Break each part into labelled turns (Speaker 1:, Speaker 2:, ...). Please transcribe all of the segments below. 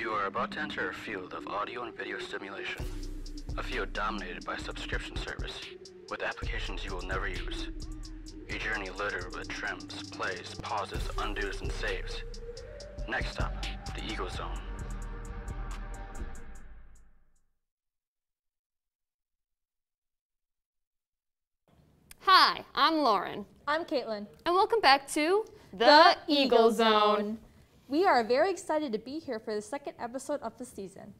Speaker 1: You are about to enter a field of audio and video stimulation, a field dominated by subscription service, with applications you will never use. A journey littered with trims, plays, pauses, undos, and saves. Next up, the Ego Zone.
Speaker 2: Hi, I'm Lauren.
Speaker 3: I'm Caitlin.
Speaker 2: And welcome back to The
Speaker 3: Eagle Zone. We are very excited to be here for the second episode of the season.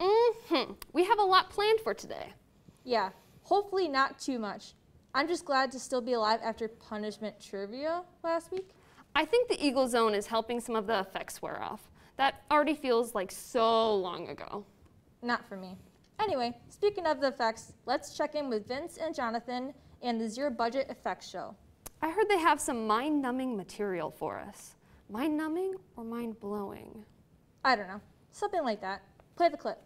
Speaker 2: We have a lot planned for today.
Speaker 3: Yeah, hopefully not too much. I'm just glad to still be alive after punishment trivia last week.
Speaker 2: I think the Eagle Zone is helping some of the effects wear off. That already feels like so long ago.
Speaker 3: Not for me. Anyway, speaking of the effects, let's check in with Vince and Jonathan and the Zero Budget Effects Show.
Speaker 2: I heard they have some mind-numbing material for us. Mind-numbing or mind-blowing?
Speaker 3: I don't know. Something like that. Play the clip.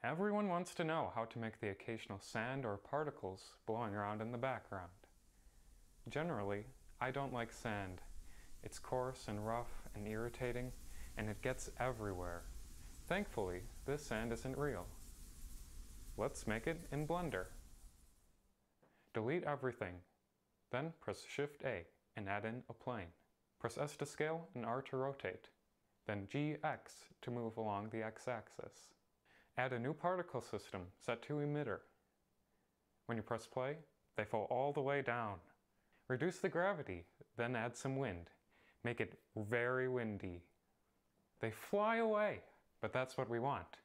Speaker 4: Everyone wants to know how to make the occasional sand or particles blowing around in the background. Generally, I don't like sand. It's coarse and rough and irritating, and it gets everywhere. Thankfully, this sand isn't real. Let's make it in Blender. Delete everything, then press Shift A and add in a plane. Press S to scale and R to rotate, then GX to move along the x-axis. Add a new particle system set to emitter. When you press play, they fall all the way down. Reduce the gravity, then add some wind. Make it very windy. They fly away, but that's what we want.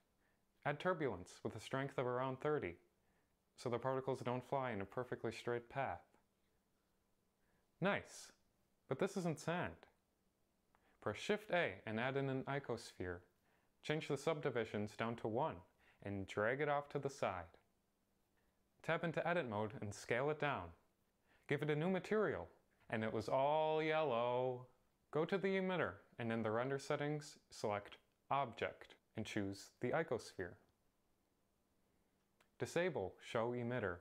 Speaker 4: Add turbulence with a strength of around 30, so the particles don't fly in a perfectly straight path. Nice, but this isn't sand. Press Shift A and add in an icosphere. Change the subdivisions down to 1 and drag it off to the side. Tap into edit mode and scale it down. Give it a new material, and it was all yellow. Go to the emitter and in the render settings, select Object and choose the icosphere. Disable Show Emitter.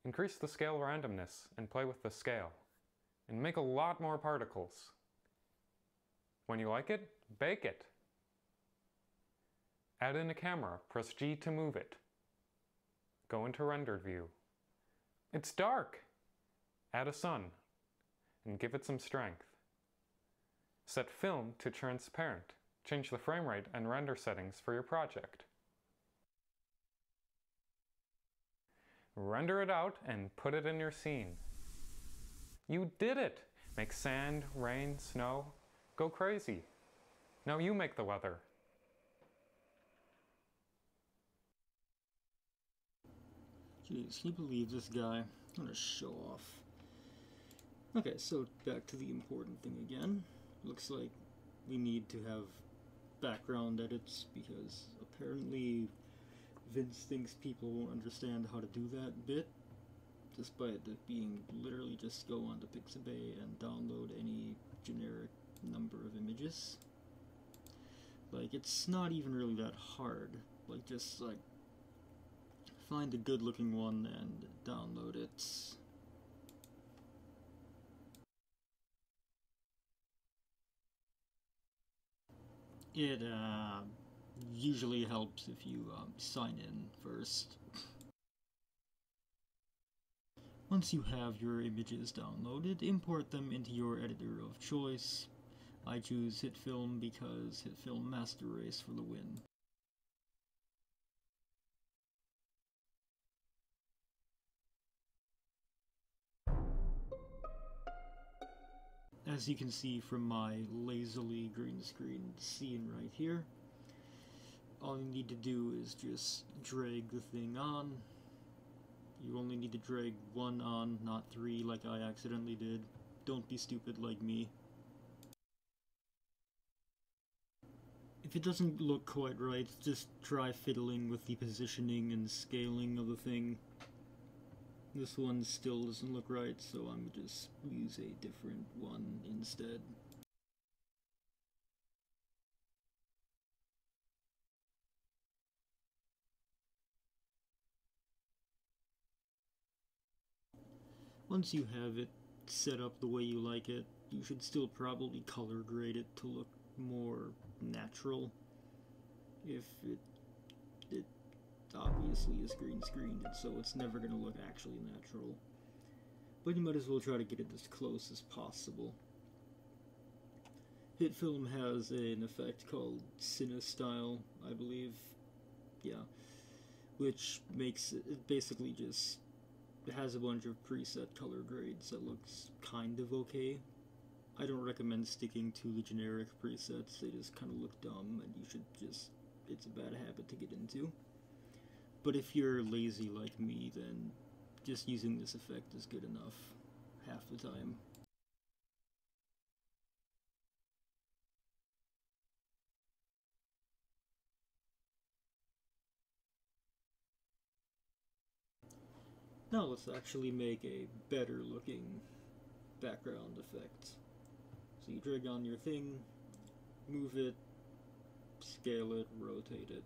Speaker 4: Increase the scale randomness and play with the scale, and make a lot more particles. When you like it, bake it. Add in a camera, press G to move it. Go into rendered view. It's dark! Add a sun, and give it some strength. Set film to transparent. Change the frame rate and render settings for your project. Render it out and put it in your scene. You did it! Make sand, rain, snow. Go crazy. Now you make the weather.
Speaker 5: Jeez, can you believe this guy? I'm gonna show off. Okay, so back to the important thing again. Looks like we need to have background edits because apparently Vince thinks people won't understand how to do that bit, despite it being literally just go onto Pixabay and download any generic number of images. Like, it's not even really that hard. Like, just like find a good looking one and download it. It usually helps if you sign in first. Once you have your images downloaded, import them into your editor of choice. I choose HitFilm because HitFilm Master Race for the win. As you can see from my lazily green screen scene right here, all you need to do is just drag the thing on. You only need to drag one on, not three like I accidentally did. Don't be stupid like me. If it doesn't look quite right, just try fiddling with the positioning and scaling of the thing. This one still doesn't look right, so I'm gonna just use a different one instead. Once you have it set up the way you like it, you should still probably color grade it to look more natural. If it obviously is green screened, so it's never going to look actually natural. But you might as well try to get it as close as possible. HitFilm has an effect called CineStyle, I believe. Yeah. Which makes it basically just has a bunch of preset color grades that looks kind of okay. I don't recommend sticking to the generic presets, they just kind of look dumb and you should just, it's a bad habit to get into. But if you're lazy like me, then just using this effect is good enough half the time. Now let's actually make a better looking background effect. So you drag on your thing, move it, scale it, rotate it.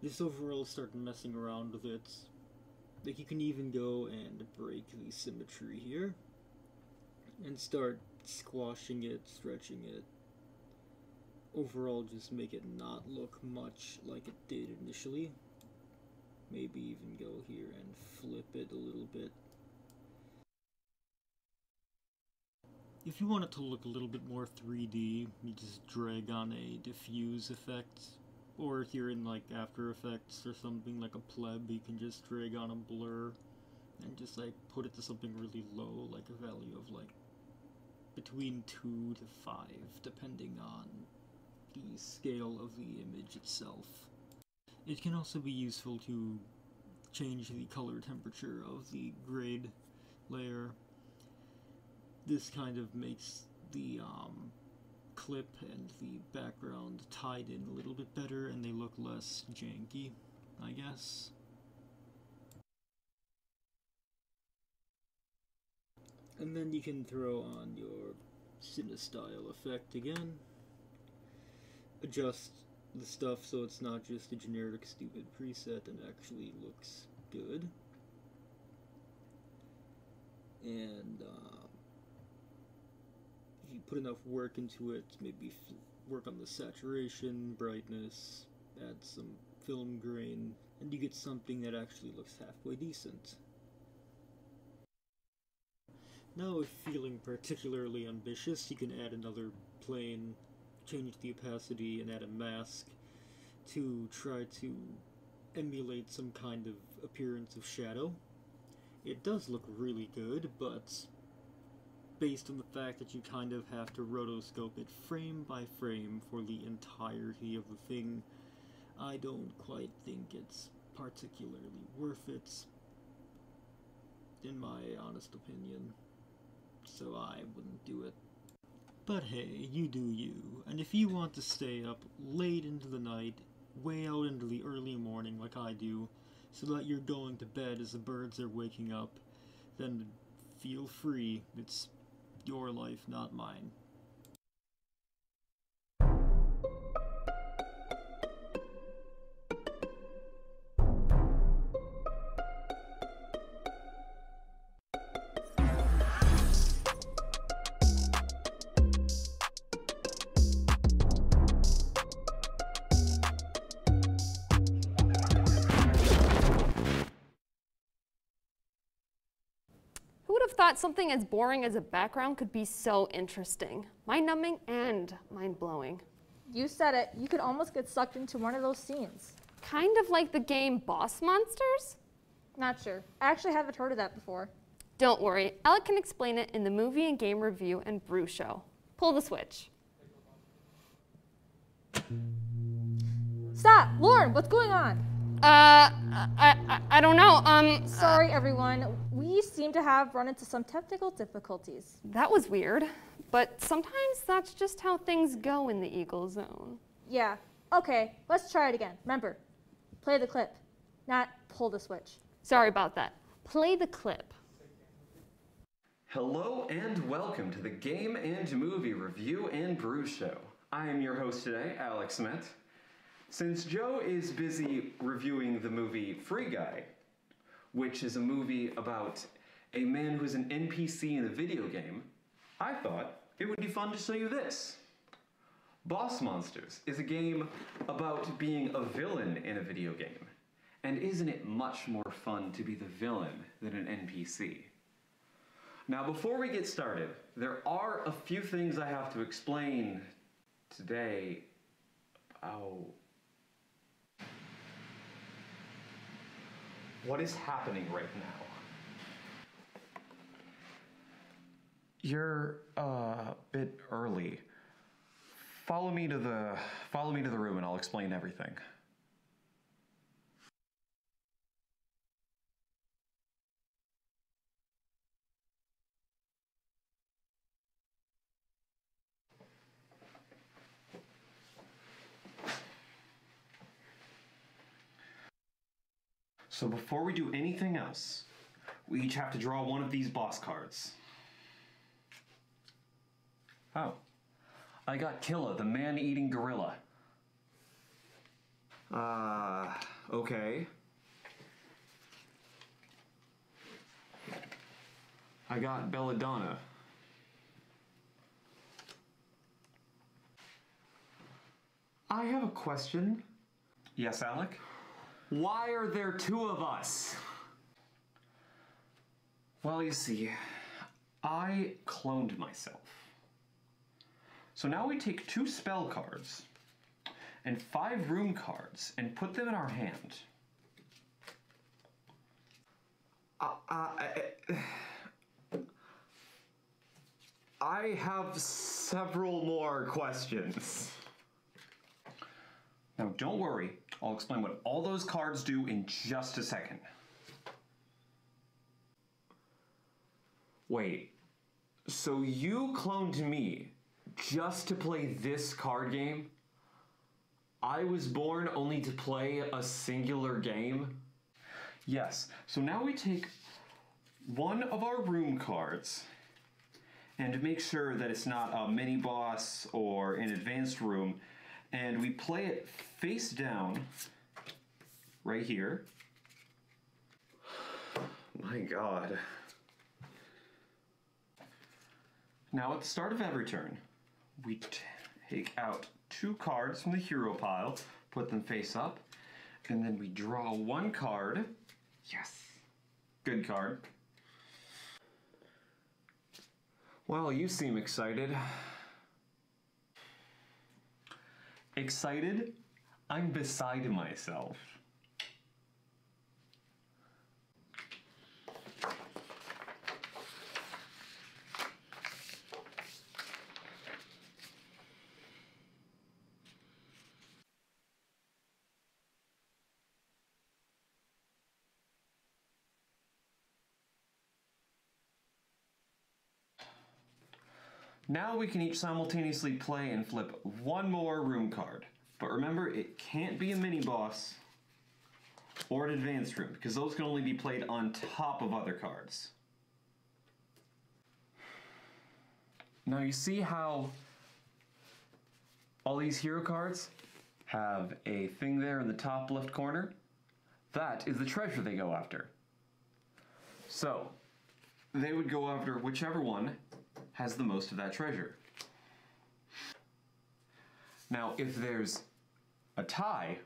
Speaker 5: Just overall start messing around with it. Like you can even go and break the symmetry here and start squashing it, stretching it. Overall just make it not look much like it did initially. Maybe even go here and flip it a little bit. If you want it to look a little bit more 3D, you just drag on a diffuse effect. Or if you're in like After Effects or something like a pleb, you can just drag on a blur and just like put it to something really low, like a value of like between 2 to 5, depending on the scale of the image itself. It can also be useful to change the color temperature of the grade layer. This kind of makes the clip and the background tied in a little bit better and they look less janky, I guess. And then you can throw on your CineStyle effect again. Adjust the stuff so it's not just a generic stupid preset and actually looks good. And if you put enough work into it, maybe work on the saturation, brightness, add some film grain, and you get something that actually looks halfway decent. Now if feeling particularly ambitious, you can add another plane, change the opacity, and add a mask to try to emulate some kind of appearance of shadow. It does look really good, but based on the fact that you kind of have to rotoscope it frame by frame for the entirety of the thing, I don't quite think it's particularly worth it, in my honest opinion, so I wouldn't do it. But hey, you do you, and if you want to stay up late into the night, way out into the early morning like I do, so that you're going to bed as the birds are waking up, then feel free. It's your life, not mine.
Speaker 2: Thought something as boring as a background could be so interesting. Mind-numbing and mind-blowing.
Speaker 3: You said it. You could almost get sucked into one of those scenes.
Speaker 2: Kind of like the game Boss Monsters?
Speaker 3: Not sure. I actually haven't heard of that before.
Speaker 2: Don't worry. Alec can explain it in the movie and game review and brew show. Pull the switch.
Speaker 3: Stop! Lauren, what's going on?
Speaker 2: I don't know.
Speaker 3: Sorry, everyone. We seem to have run into some technical difficulties.
Speaker 2: That was weird, but sometimes that's just how things go in the Eagle Zone.
Speaker 3: Yeah. Okay, let's try it again. Remember, play the clip, not pull the switch.
Speaker 2: Sorry about that. Play the clip.
Speaker 6: Hello and welcome to the Game and Movie Review and Brew Show. I am your host today, Alex Smith. Since Joe is busy reviewing the movie Free Guy, which is a movie about a man who's an NPC in a video game, I thought it would be fun to show you this. Boss Monsters is a game about being a villain in a video game. And isn't it much more fun to be the villain than an NPC? Now, before we get started, there are a few things I have to explain today. What is happening right now? You're a bit early. Follow me to the room and I'll explain everything. So before we do anything else, we each have to draw one of these boss cards. Oh. I got Killa, the man-eating gorilla. Okay. I got Belladonna. I have a question. Yes, Alec? Why are there two of us? Well, you see, I cloned myself. So now we take 2 spell cards and 5 room cards and put them in our hand. I have several more questions. Now don't worry, I'll explain what all those cards do in just a second. Wait, so you cloned me just to play this card game? I was born only to play a singular game? Yes, so now we take one of our room cards and make sure that it's not a mini boss or an advanced room, and we play it face down right here. My God. Now at the start of every turn, we take out 2 cards from the hero pile, put them face up, and then we draw 1 card. Yes. Good card. Well, you seem excited. Excited? I'm beside myself. Now we can each simultaneously play and flip 1 more room card. But remember, it can't be a mini-boss or an advanced room, because those can only be played on top of other cards. Now you see how all these hero cards have a thing there in the top left corner? That is the treasure they go after. So, they would go after whichever one has the most of that treasure. Now, if there's a tie,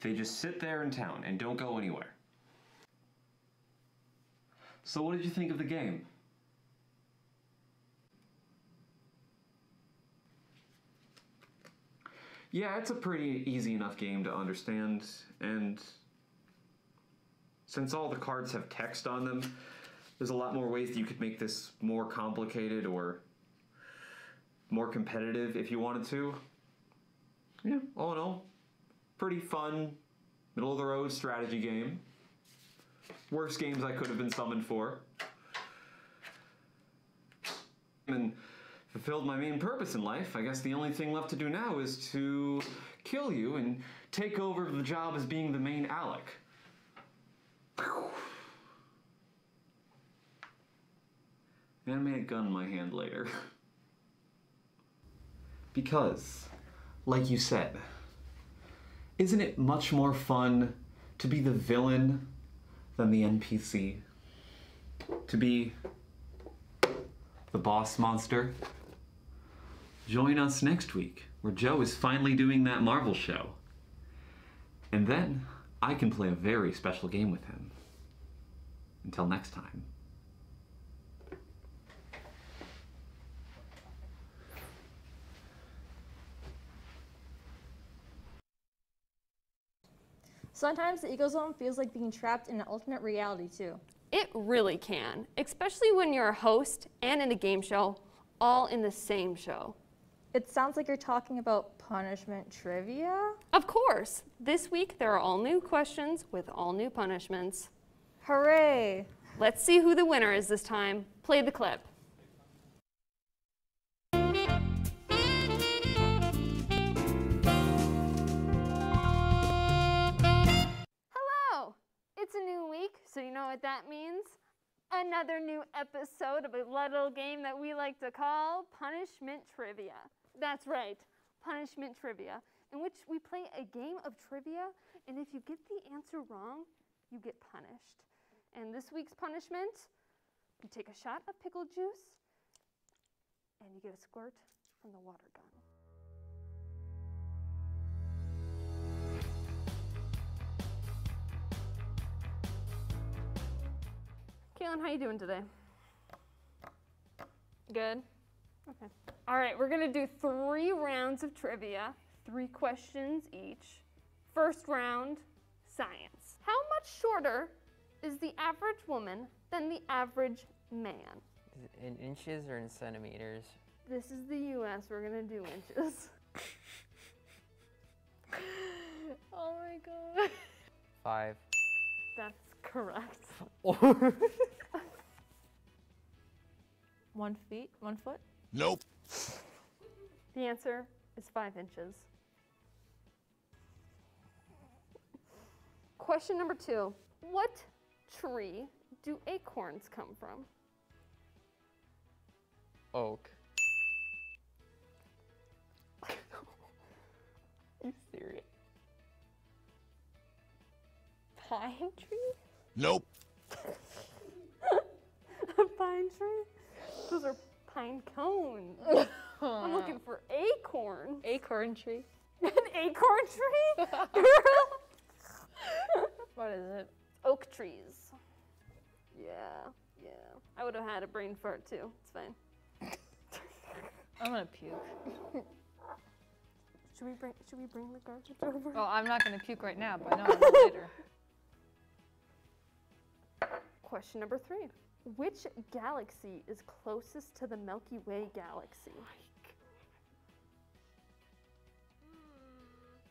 Speaker 6: they just sit there in town and don't go anywhere. So what did you think of the game? Yeah, it's a pretty easy enough game to understand, and since all the cards have text on them, there's a lot more ways that you could make this more complicated or more competitive if you wanted to. Yeah, all in all, pretty fun, Middle of the road strategy game. Worst games I could have been summoned for. And fulfilled my main purpose in life. I guess the only thing left to do now is to kill you and take over the job as being the main Alec. Animated gun in my hand later. Because, like you said, isn't it much more fun to be the villain than the NPC? To be the boss monster? Join us next week, where Joe is finally doing that Marvel show. And then I can play a very special game with him. Until next time.
Speaker 3: Sometimes the Eagle Zone feels like being trapped in an alternate reality too.
Speaker 2: It really can, especially when you're a host and in a game show, all in the same show.
Speaker 3: It sounds like you're talking about punishment trivia?
Speaker 2: Of course, this week there are all new questions with all new punishments.
Speaker 3: Hooray!
Speaker 2: Let's see who the winner is this time. Play the clip. Hello! It's a new week, so you know what that means? Another new episode of a little game that we like to call Punishment Trivia. That's right, Punishment Trivia, in which we play a game of trivia, and if you get the answer wrong, you get punished. And this week's punishment, you take a shot of pickle juice, and you get a squirt from the water gun. Kaylin, how you doing today? Good? Okay. All right, we're gonna do 3 rounds of trivia, 3 questions each. First round, science. How much shorter is the average woman than the average man?
Speaker 7: Is it in inches or in centimeters?
Speaker 2: This is the US, we're gonna do inches.
Speaker 3: Oh my god.
Speaker 7: 5.
Speaker 2: That's correct.
Speaker 3: 1 feet? 1 foot?
Speaker 8: Nope.
Speaker 2: The answer is 5 inches. Question number 2. What tree do acorns come from?
Speaker 7: Oak. Are you serious?
Speaker 2: Pine tree?
Speaker 8: Nope.
Speaker 2: A pine tree? Those are pine cones. I'm looking for acorn.
Speaker 3: Acorn tree.
Speaker 2: An acorn tree? Girl!
Speaker 3: What is it?
Speaker 2: Oak trees. Yeah. I would have had a brain fart too. It's fine.
Speaker 3: I'm gonna puke.
Speaker 2: Should we bring the garbage over?
Speaker 3: Well, I'm not gonna puke right now, but I know I will later.
Speaker 2: Question number 3. Which galaxy is closest to the Milky Way galaxy?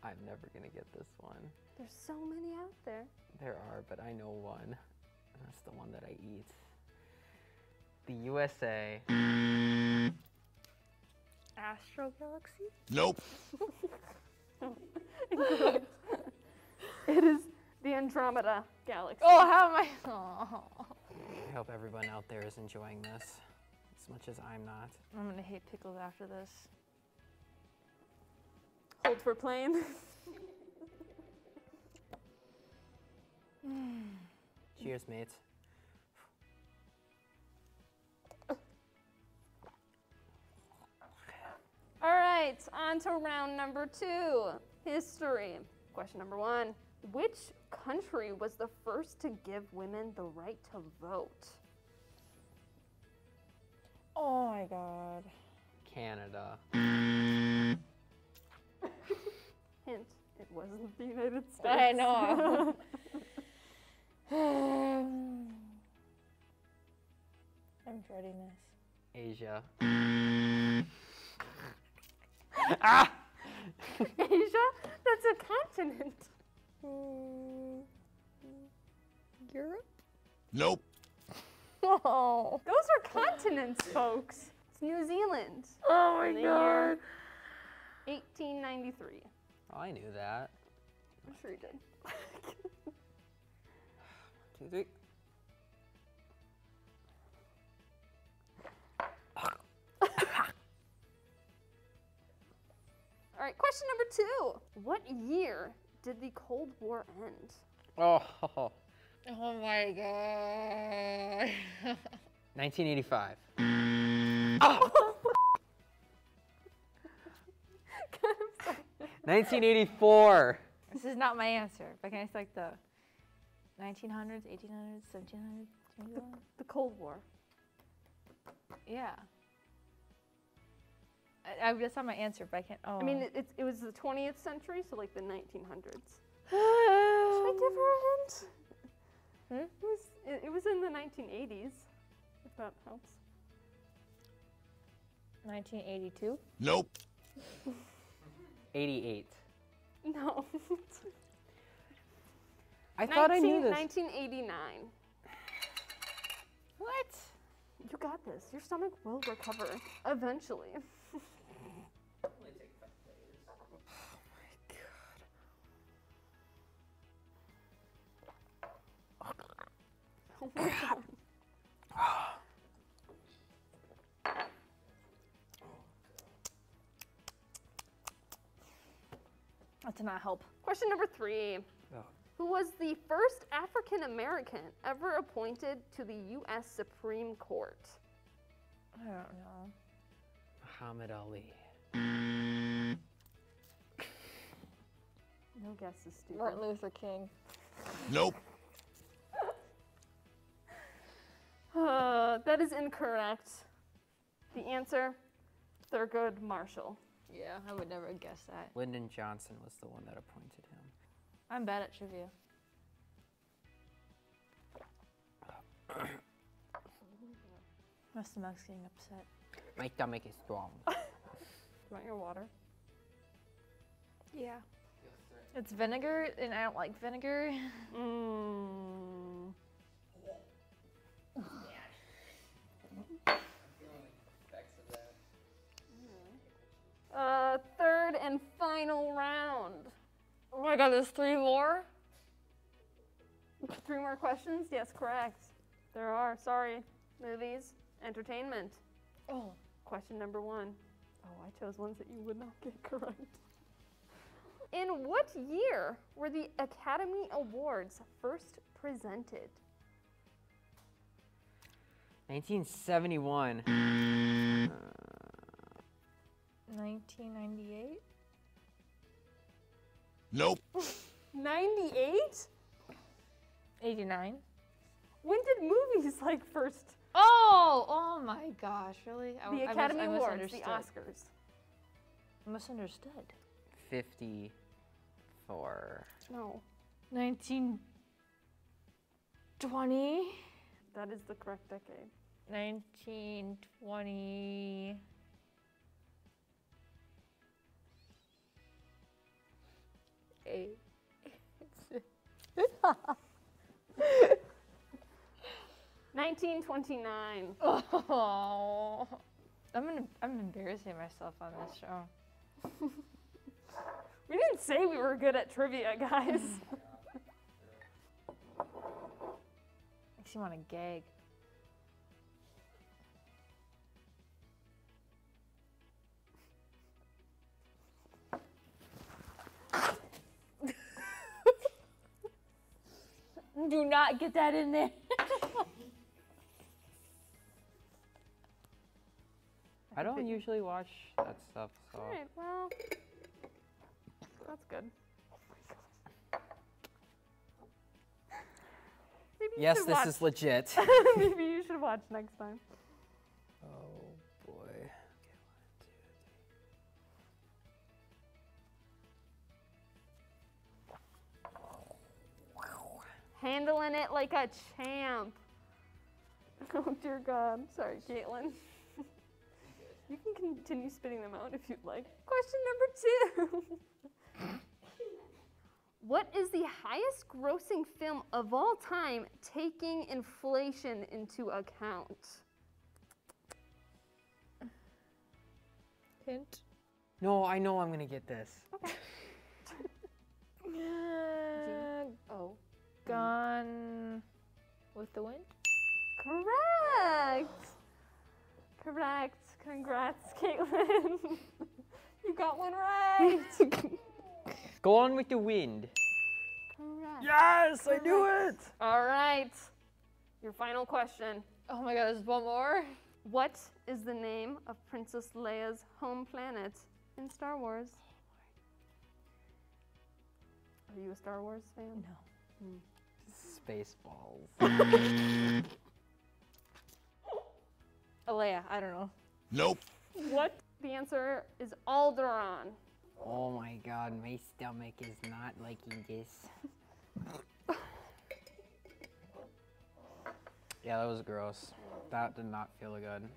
Speaker 7: I'm never gonna get this one.
Speaker 2: There's so many out there.
Speaker 7: There are, but I know one. And that's the one that I eat. The USA.
Speaker 3: Astro galaxy?
Speaker 8: Nope.
Speaker 2: Incorrect. It is the Andromeda galaxy.
Speaker 3: Oh, how am I? Oh.
Speaker 7: I hope everyone out there is enjoying this as much as I'm not.
Speaker 3: I'm gonna hate pickles after this.
Speaker 2: Hold for plane.
Speaker 7: Cheers, mates.
Speaker 2: All right, on to round number 2, history. Question number 1. Which country was the first to give women the right to vote?
Speaker 3: Oh my god.
Speaker 7: Canada.
Speaker 2: Hint, it wasn't the United States.
Speaker 3: I know. I'm dreading this.
Speaker 7: Asia.
Speaker 2: Asia? That's a continent.
Speaker 3: Europe?
Speaker 8: Nope.
Speaker 3: Oh.
Speaker 2: Those are continents, folks. It's New Zealand.
Speaker 3: Oh my
Speaker 2: In the
Speaker 3: god.
Speaker 2: year 1893.
Speaker 7: Oh, I knew that.
Speaker 2: I'm sure you did.
Speaker 7: 2, 3.
Speaker 2: All right, question number 2. What year did the Cold War end?
Speaker 7: Oh,
Speaker 3: Oh my god.
Speaker 7: 1985. 1984.
Speaker 3: This is not my answer, but can I select the 1900s, 1800s, 1700s?
Speaker 2: The Cold War.
Speaker 3: Yeah. That's not my answer, but I can't. Oh.
Speaker 2: I mean, it was the 20th century, so like the 1900s. Should I give her a hint? It was in the 1980s, if that helps.
Speaker 3: 1982?
Speaker 8: Nope.
Speaker 7: 88.
Speaker 2: No.
Speaker 7: I thought I knew this.
Speaker 2: 1989.
Speaker 3: What?
Speaker 2: You got this. Your stomach will recover eventually. Oh my god.
Speaker 3: That did not help.
Speaker 2: Question number 3.
Speaker 7: Oh.
Speaker 2: Who was the first African American ever appointed to the U.S. Supreme Court?
Speaker 3: I don't know.
Speaker 7: Muhammad Ali.
Speaker 2: No guess is stupid.
Speaker 3: Martin Luther King.
Speaker 8: Nope.
Speaker 2: That is incorrect. The answer, Thurgood Marshall.
Speaker 3: Yeah, I would never guess that.
Speaker 7: Lyndon Johnson was the one that appointed him.
Speaker 3: I'm bad at trivia. My stomach's getting upset.
Speaker 7: My stomach is strong.
Speaker 2: Want your water?
Speaker 3: Yeah. It's vinegar, and I don't like vinegar.
Speaker 2: Mmm. Third and final round.
Speaker 3: Oh my god, there's 3 more?
Speaker 2: 3 more questions? Yes, correct. There are. Sorry. Movies, entertainment.
Speaker 3: Oh.
Speaker 2: Question number 1. Oh, I chose ones that you would not get correct. In what year were the Academy Awards first presented?
Speaker 7: 1971.
Speaker 3: 1998?
Speaker 8: Nope.
Speaker 2: 98?
Speaker 3: 89?
Speaker 2: When did movies like first?
Speaker 3: Oh my gosh, really?
Speaker 2: The Academy Awards, the Oscars.
Speaker 3: I misunderstood.
Speaker 7: 54.
Speaker 2: No,
Speaker 3: 1920?
Speaker 2: that is the correct decade.
Speaker 3: 1920.
Speaker 2: 1929.
Speaker 3: Oh, I'm embarrassing myself on this show.
Speaker 2: We didn't say we were good at trivia, guys.
Speaker 3: Makes you want to gag. Do not get that in there.
Speaker 7: I don't usually watch that stuff, so.
Speaker 2: All right, well, that's good. Maybe you
Speaker 7: Yes,
Speaker 2: should
Speaker 7: this
Speaker 2: watch.
Speaker 7: is legit.
Speaker 2: Maybe you should watch next time.
Speaker 7: Oh boy.
Speaker 2: Handling it like a champ. Oh dear God. Sorry, Caitlin. You can continue spitting them out if you'd like. Question number 2. What is the highest grossing film of all time, taking inflation into account?
Speaker 3: Hint.
Speaker 7: No, I know I'm gonna get this.
Speaker 2: Okay. Oh.
Speaker 3: Gone with the Wind?
Speaker 2: Correct! Correct. Congrats, Caitlin. You got one right.
Speaker 7: Gone with the Wind.
Speaker 2: Correct.
Speaker 3: Yes, I knew it!
Speaker 2: All right. Your final question.
Speaker 3: Oh my god, there's one more.
Speaker 2: What is the name of Princess Leia's home planet in Star Wars? Are you a Star Wars fan?
Speaker 3: No.
Speaker 7: Spaceballs.
Speaker 3: Alea, I don't know.
Speaker 8: Nope.
Speaker 2: What? The answer is Alderaan.
Speaker 7: Oh my god, my stomach is not liking this. Yeah, that was gross. That did not feel good.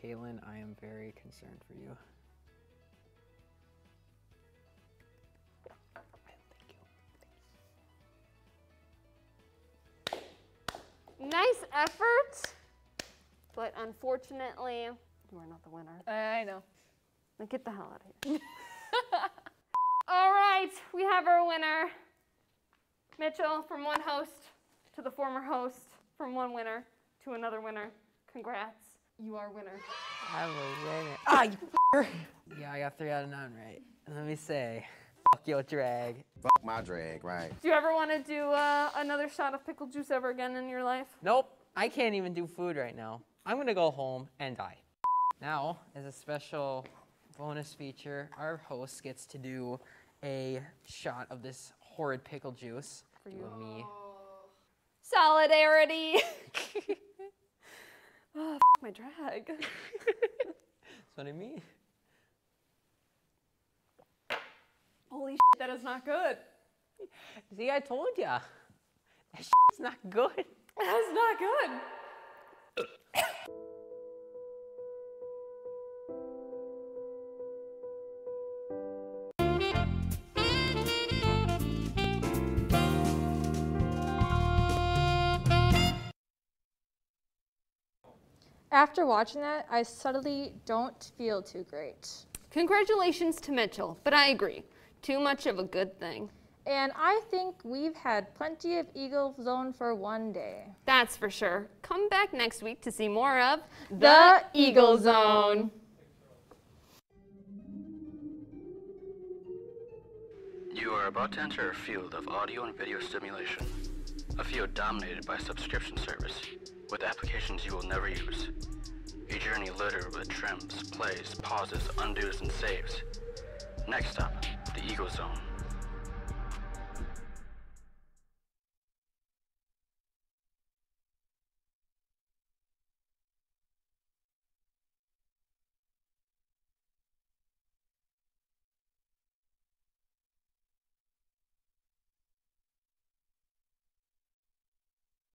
Speaker 7: Caitlin, I am very concerned for you.
Speaker 2: Nice effort, but unfortunately, you are not the winner.
Speaker 3: I know.
Speaker 2: Now get the hell out of here. All right, we have our winner. Mitchell, from one host to the former host, from one winner to another winner. Congrats, you are winner.
Speaker 7: I'm a winner. Ah, you f***er. Yeah, I got 3 out of 9 right. And let me say, fuck your drag.
Speaker 8: Fuck my drag, right?
Speaker 2: Do you ever want to do another shot of pickle juice ever again in your life?
Speaker 7: Nope, I can't even do food right now. I'm gonna go home and die. Now, as a special bonus feature, our host gets to do a shot of this horrid pickle juice.
Speaker 2: For you
Speaker 7: and me.
Speaker 2: Solidarity. Oh, my drag.
Speaker 7: That's what I mean.
Speaker 2: Holy that is not good.
Speaker 7: See, I told ya. That shit's not good.
Speaker 2: That is not good.
Speaker 3: After watching that, I suddenly don't feel too great.
Speaker 2: Congratulations to Mitchell, but I agree. Too much of a good thing.
Speaker 3: And I think we've had plenty of Eagle Zone for one day.
Speaker 2: That's for sure. Come back next week to see more of The Eagle Zone.
Speaker 1: You are about to enter a field of audio and video stimulation. A field dominated by subscription service, with applications you will never use. A journey littered with trims, plays, pauses, undos, and saves. Next up, the Eagle Zone.